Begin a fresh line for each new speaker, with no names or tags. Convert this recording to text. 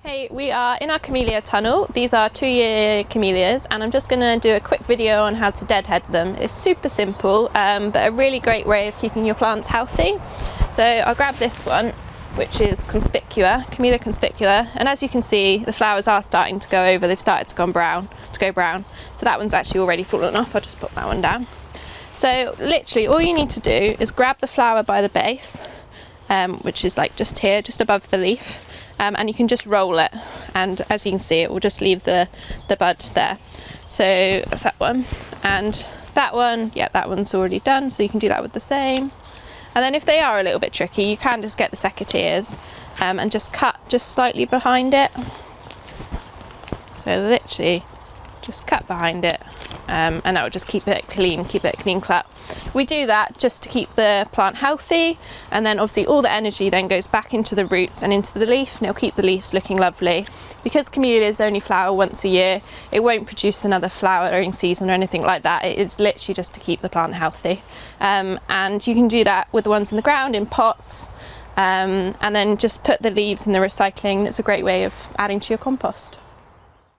Hey, we are in our camellia tunnel. These are 2-year camellias and I'm just going to do a quick video on how to deadhead them. It's super simple but a really great way of keeping your plants healthy. So I'll grab this one, which is conspicula, Camellia conspicula, and as you can see the flowers are starting to go over, they've started to go brown. So that one's actually already fallen off. I'll just put that one down. So literally all you need to do is grab the flower by the base, which is like just here, just above the leaf. And you can just roll it, and as you can see it will just leave the bud there. So that's that one, and that one, yeah, that one's already done, so you can do that with the same. And then if they are a little bit tricky, you can just get the secateurs and just cut just slightly behind it. So literally just cut behind it, and that will just keep it clean cut. We do that just to keep the plant healthy, and then obviously all the energy then goes back into the roots and into the leaf, and it'll keep the leaves looking lovely. Because camellias only flower once a year, it won't produce another flowering season or anything like that. It's literally just to keep the plant healthy. And you can do that with the ones in the ground in pots, and then just put the leaves in the recycling. It's a great way of adding to your compost.